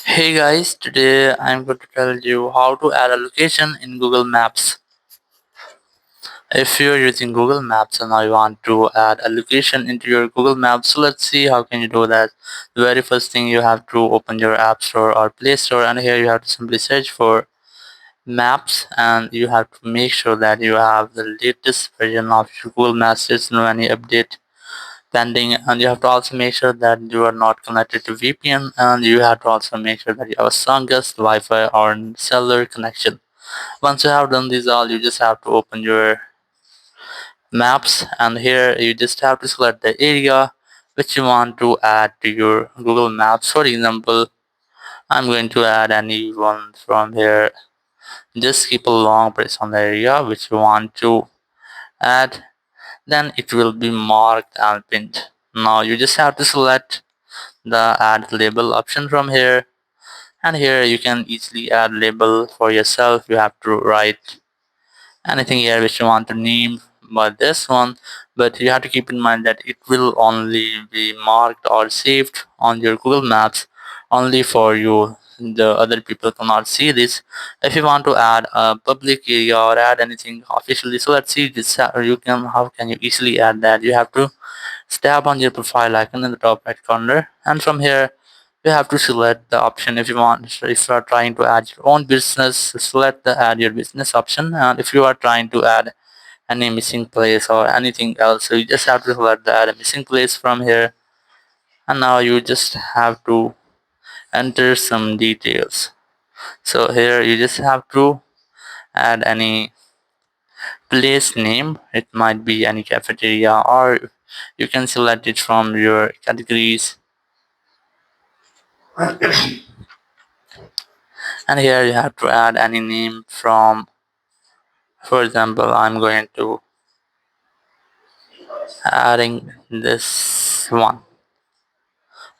Hey guys, today I'm going to tell you how to add a location in Google Maps. If you're using Google Maps and now you want to add a location into your Google Maps, so let's see how can you do that. The very first thing you have to open your App Store or Play Store, and here you have to simply search for Maps, and you have to make sure that you have the latest version of your Google Maps. There's no any update pending, and you have to also make sure that you are not connected to VPN, and you have to also make sure that you have a strongest Wi-Fi or cellular connection. Once you have done these all, you just have to open your maps, and here you just have to select the area which you want to add to your Google Maps. For example, I'm going to add any one from here. Just keep a long press on the area which you want to add, then it will be marked and pinned. Now you just have to select the add label option from here, and here you can easily add label for yourself. You have to write anything here which you want to name by this one, but you have to keep in mind that it will only be marked or saved on your Google Maps only for you. The other people cannot see this. If you want to add a public area or add anything officially, so let's see this. You can how can you easily add that? You have to tap on your profile icon in the top right corner, and from here you have to select the option. If you want, so if you are trying to add your own business, select the add your business option, and if you are trying to add any missing place or anything else, so you just have to select the add a missing place from here, and now you just have to enter some details. So here you just have to add any place name. It might be any cafeteria, or you can select it from your categories. And here you have to add any name from, for example, I'm going to adding this one.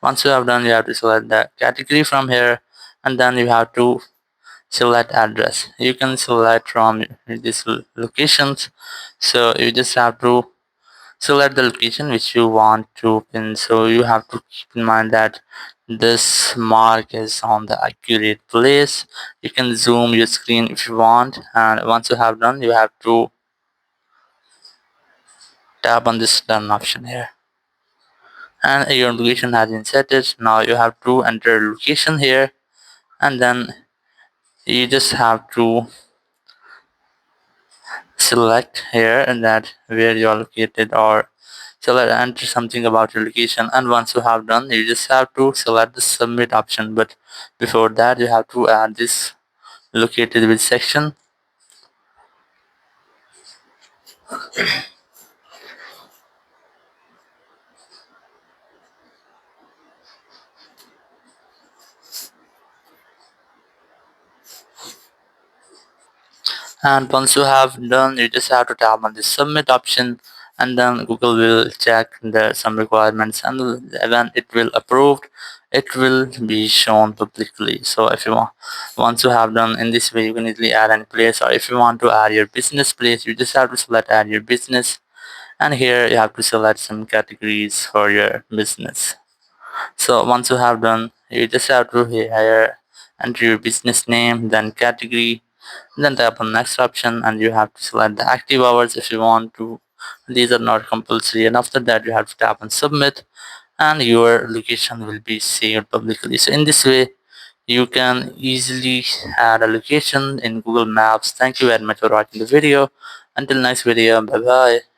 Once you have done, you have to select the category from here, and then you have to select address. You can select from these locations, so you just have to select the location which you want to pin. So you have to keep in mind that this mark is on the accurate place. You can zoom your screen if you want, and once you have done, you have to tap on this done option here, and your location has been set. It now you have to enter location here, and then you just have to select here and that where you are located, or select enter something about your location. And once you have done, you just have to select the submit option, but before that you have to add this located with section. And once you have done, you just have to tap on the submit option, and then Google will check some requirements, and when it will approved, it will be shown publicly. So if you want, once you have done in this way, you can easily add any place, or if you want to add your business place, you just have to select add your business, and here you have to select some categories for your business. So once you have done, you just have to here enter your business name, then category, then tap on next option, and you have to select the active hours if you want to. These are not compulsory, and after that you have to tap on submit, and your location will be saved publicly. So in this way you can easily add a location in Google Maps. Thank you very much for watching the video. Until next video, bye bye.